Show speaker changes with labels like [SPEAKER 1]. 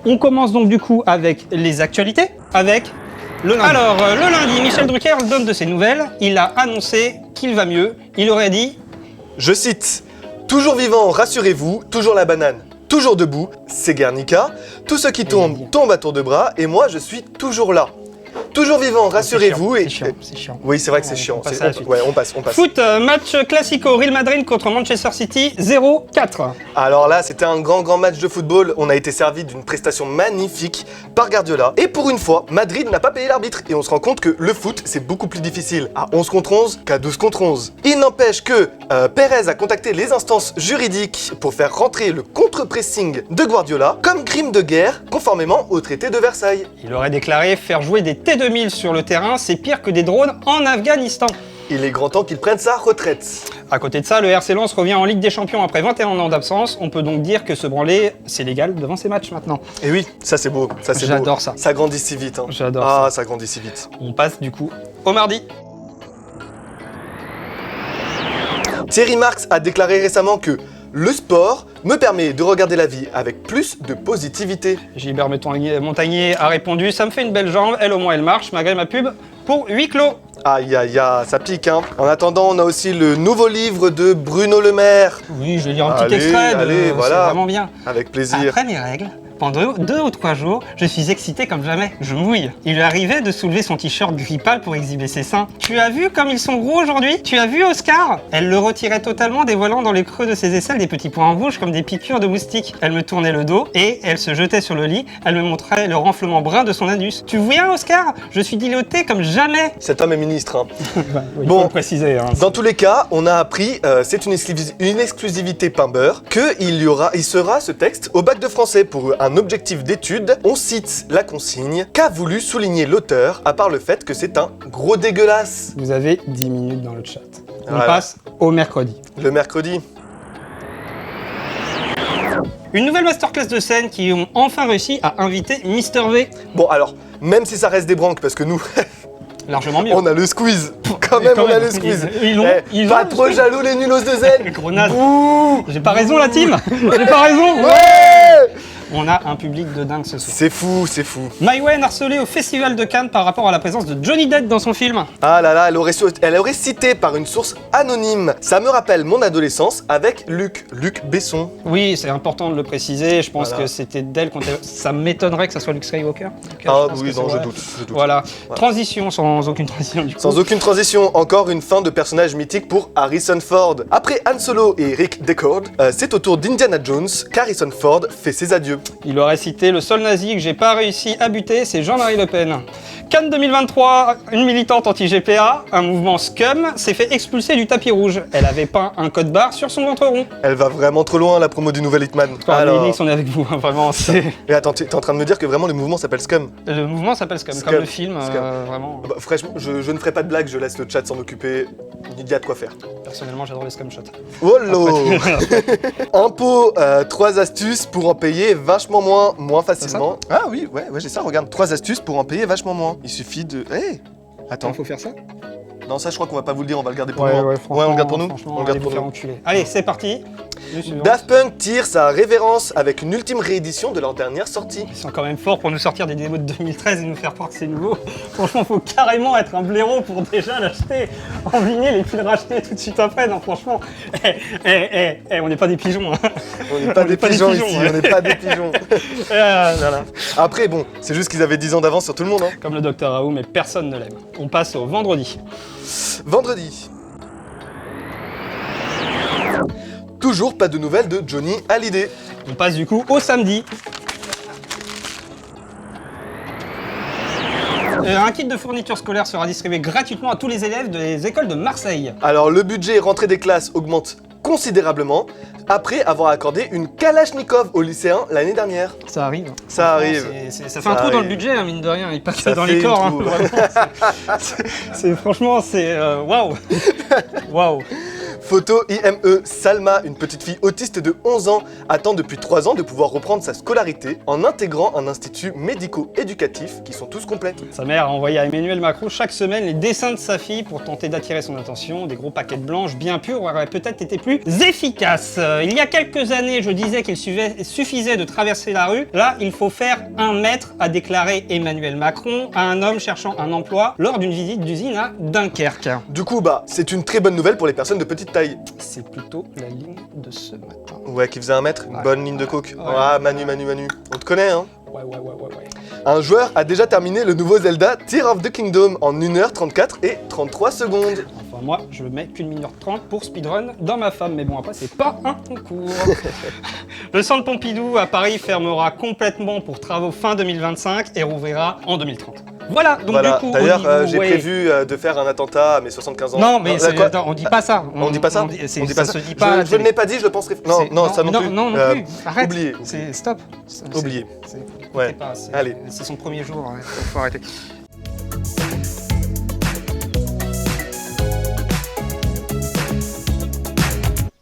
[SPEAKER 1] On commence donc du coup avec les actualités, avec le lundi. Alors, le lundi, Michel Drucker donne de ses nouvelles. Il a annoncé qu'il va mieux. Il aurait dit...
[SPEAKER 2] Je cite, « Toujours vivant, rassurez-vous, toujours la banane, toujours debout, c'est Guernica. Tous ceux qui tombent, tombent à tour de bras, et moi, je suis toujours là. Toujours vivant, rassurez-vous. »
[SPEAKER 1] C'est chiant.
[SPEAKER 2] Oui, c'est vrai que c'est chiant. On passe.
[SPEAKER 1] Foot, match classico, Real Madrid contre Manchester City, 0-4.
[SPEAKER 2] Alors là, c'était un grand match de football. On a été servi d'une prestation magnifique par Guardiola. Et pour une fois, Madrid n'a pas payé l'arbitre. Et on se rend compte que le foot, c'est beaucoup plus difficile à 11 contre 11 qu'à 12 contre 11. Il n'empêche que Pérez a contacté les instances juridiques pour faire rentrer le contre-pressing de Guardiola comme crime de guerre, conformément au traité de Versailles.
[SPEAKER 1] Il aurait déclaré faire jouer des T-2000 sur le terrain, c'est pire que des drones en Afghanistan.
[SPEAKER 2] Il est grand temps qu'il prenne sa retraite.
[SPEAKER 1] À côté de ça, le RC Lens revient en Ligue des Champions après 21 ans d'absence. On peut donc dire que se branler, c'est légal devant ces matchs maintenant.
[SPEAKER 2] Et oui, ça c'est beau.
[SPEAKER 1] J'adore ça.
[SPEAKER 2] Ça grandit si vite. Hein.
[SPEAKER 1] J'adore ça.
[SPEAKER 2] Ah, ça grandit si vite.
[SPEAKER 1] On passe du coup au mardi.
[SPEAKER 2] Thierry Marx a déclaré récemment que le sport me permet de regarder la vie avec plus de positivité.
[SPEAKER 1] Gilbert Montagnier a répondu « Ça me fait une belle jambe, elle au moins elle marche, malgré ma pub pour huis clos ».
[SPEAKER 2] Aïe, ça pique, hein. En attendant, on a aussi le nouveau livre de Bruno Le Maire.
[SPEAKER 1] Oui, je vais lire un petit extrait,
[SPEAKER 2] voilà.
[SPEAKER 1] C'est vraiment bien.
[SPEAKER 2] Avec plaisir.
[SPEAKER 1] Après mes règles, pendant 2 ou 3 jours, je suis excité comme jamais. Je mouille. Il lui arrivait de soulever son t-shirt gris pâle pour exhiber ses seins. Tu as vu comme ils sont gros aujourd'hui? Tu as vu Oscar? Elle le retirait totalement, dévoilant dans les creux de ses aisselles des petits points rouges comme des piqûres de moustiques. Elle me tournait le dos et elle se jetait sur le lit. Elle me montrait le renflement brun de son anus. Tu vois Oscar? Je suis dilaté comme jamais.
[SPEAKER 2] Cet homme est ministre, hein.
[SPEAKER 1] Il faut le préciser. Hein.
[SPEAKER 2] Dans tous les cas, on a appris, c'est une exclusivité pain-beurre, qu'il sera ce texte au bac de français pour un objectif d'étude. On cite la consigne qu'a voulu souligner l'auteur, à part le fait que c'est un gros dégueulasse.
[SPEAKER 1] Vous avez 10 minutes dans le chat. On
[SPEAKER 2] Voilà.
[SPEAKER 1] passe au mercredi.
[SPEAKER 2] Le mercredi.
[SPEAKER 1] Une nouvelle masterclass de scène qui ont enfin réussi à inviter Mister V.
[SPEAKER 2] Bon alors, même si ça reste des branques, parce que nous,
[SPEAKER 1] Largement mieux.
[SPEAKER 2] on a le squeeze. Quand même, on a le squeeze.
[SPEAKER 1] Ils
[SPEAKER 2] Pas
[SPEAKER 1] ont
[SPEAKER 2] trop jaloux les nulos de zen.
[SPEAKER 1] Grenade.
[SPEAKER 2] Ouh.
[SPEAKER 1] J'ai pas raison la team. J'ai pas raison.
[SPEAKER 2] Ouais.
[SPEAKER 1] On a un public de dingue ce soir.
[SPEAKER 2] C'est fou, c'est fou.
[SPEAKER 1] Mai Wen harcelée au Festival de Cannes par rapport à la présence de Johnny Depp dans son film.
[SPEAKER 2] Ah là là, elle aurait cité par une source anonyme. Ça me rappelle mon adolescence avec Luc Besson.
[SPEAKER 1] Oui, c'est important de le préciser. Je pense
[SPEAKER 2] Voilà.
[SPEAKER 1] que c'était d'elle qu'on était... Ça m'étonnerait que ça soit Luke Skywalker.
[SPEAKER 2] Ah
[SPEAKER 1] pense
[SPEAKER 2] oui,
[SPEAKER 1] que c'est
[SPEAKER 2] non, je
[SPEAKER 1] vrai.
[SPEAKER 2] doute.
[SPEAKER 1] Voilà. Transition sans aucune transition du coup.
[SPEAKER 2] Sans aucune transition, encore une fin de personnage mythique pour Harrison Ford. Après Han Solo et Rick Deckard, c'est au tour d'Indiana Jones qu'Harrison Ford fait ses adieux.
[SPEAKER 1] Il aurait cité le seul nazi que j'ai pas réussi à buter, c'est Jean-Marie Le Pen. Cannes 2023, une militante anti-GPA, un mouvement scum, s'est fait expulser du tapis rouge. Elle avait peint un code barre sur son ventre rond.
[SPEAKER 2] Elle va vraiment trop loin, la promo du nouvel Hitman.
[SPEAKER 1] Alors, Linux, on est avec vous, hein, vraiment.
[SPEAKER 2] Et attends, t'es en train de me dire que vraiment le mouvement s'appelle Scum?
[SPEAKER 1] Le mouvement s'appelle Scum, comme le film, vraiment.
[SPEAKER 2] Bah, franchement, je ne ferai pas de blague, je laisse le chat s'en occuper. Il y a de quoi faire.
[SPEAKER 1] Personnellement, j'adore les Scum Shots.
[SPEAKER 2] Oh là. Impôt, 3 astuces pour en payer vachement moins facilement. Ah oui, ouais, j'ai ça, regarde. 3 astuces pour en payer vachement moins. Il suffit de... Hey. Attends.
[SPEAKER 1] Il faut faire ça?
[SPEAKER 2] Non, ça je crois qu'on va pas vous le dire, on va le garder pour nous. Ouais, on le garde pour nous.
[SPEAKER 1] On le garde pour nous. Allez, c'est parti.
[SPEAKER 2] Daft Punk tire sa révérence avec une ultime réédition de leur dernière sortie.
[SPEAKER 1] Ils sont quand même forts pour nous sortir des démos de 2013 et nous faire croire que c'est nouveau. Franchement, faut carrément être un blaireau pour déjà l'acheter en vinyle et puis le racheter tout de suite après. Non, franchement, on n'est pas des pigeons. Hein.
[SPEAKER 2] On n'est pas des pigeons ici, on n'est pas des pigeons.
[SPEAKER 1] Voilà.
[SPEAKER 2] Après, bon, c'est juste qu'ils avaient 10 ans d'avance sur tout le monde. Hein.
[SPEAKER 1] Comme le Dr Raoult, mais personne ne l'aime. On passe au vendredi.
[SPEAKER 2] Vendredi. Toujours pas de nouvelles de Johnny Hallyday.
[SPEAKER 1] On passe du coup au samedi. Un kit de fourniture scolaire sera distribué gratuitement à tous les élèves des écoles de Marseille.
[SPEAKER 2] Alors le budget rentrée des classes augmente considérablement après avoir accordé une Kalachnikov aux lycéens l'année dernière.
[SPEAKER 1] Ça arrive.
[SPEAKER 2] Ça arrive.
[SPEAKER 1] Ça fait un trou dans le budget, hein, mine de rien, il passe dans les corps. Hein, franchement, c'est waouh. Waouh.
[SPEAKER 2] Photo IME. Salma, une petite fille autiste de 11 ans, attend depuis 3 ans de pouvoir reprendre sa scolarité en intégrant un institut médico-éducatif qui sont tous complets.
[SPEAKER 1] Sa mère a envoyé à Emmanuel Macron chaque semaine les dessins de sa fille pour tenter d'attirer son attention. Des gros paquets de blanches bien purs auraient peut-être été plus efficaces. Il y a quelques années, je disais qu'il suffisait de traverser la rue. Là, il faut faire 1 mètre, a déclaré Emmanuel Macron à un homme cherchant un emploi lors d'une visite d'usine à Dunkerque.
[SPEAKER 2] Du coup, c'est une très bonne nouvelle pour les personnes de petite taille.
[SPEAKER 1] C'est plutôt la ligne de ce matin.
[SPEAKER 2] Ouais, qui faisait 1 mètre, une bonne ligne de coke.
[SPEAKER 1] Ouais.
[SPEAKER 2] Ah, Manu. On te connaît, hein?
[SPEAKER 1] Ouais.
[SPEAKER 2] Un joueur a déjà terminé le nouveau Zelda Tears of the Kingdom en 1h34 et 33 secondes.
[SPEAKER 1] Enfin, moi, je mets qu'une minute 30 pour speedrun dans ma femme, mais bon, après, c'est pas un concours. Le centre Pompidou à Paris fermera complètement pour travaux fin 2025 et rouvrira en 2030. Voilà, donc
[SPEAKER 2] Voilà.
[SPEAKER 1] du coup,
[SPEAKER 2] D'ailleurs, j'ai prévu de faire un attentat à mes 75 ans.
[SPEAKER 1] Non, mais
[SPEAKER 2] quoi
[SPEAKER 1] attends, on dit pas ça.
[SPEAKER 2] On dit pas ça.
[SPEAKER 1] On dit
[SPEAKER 2] pas
[SPEAKER 1] ça
[SPEAKER 2] ça.
[SPEAKER 1] se dit pas.
[SPEAKER 2] Je ne l'ai pas dit, je le penserai. Non, ça non plus.
[SPEAKER 1] Non plus. Arrête.
[SPEAKER 2] Oubliez.
[SPEAKER 1] C'est stop.
[SPEAKER 2] Oubliez.
[SPEAKER 1] C'est
[SPEAKER 2] Ouais.
[SPEAKER 1] pas,
[SPEAKER 2] Allez.
[SPEAKER 1] C'est son premier jour. Faut arrêter.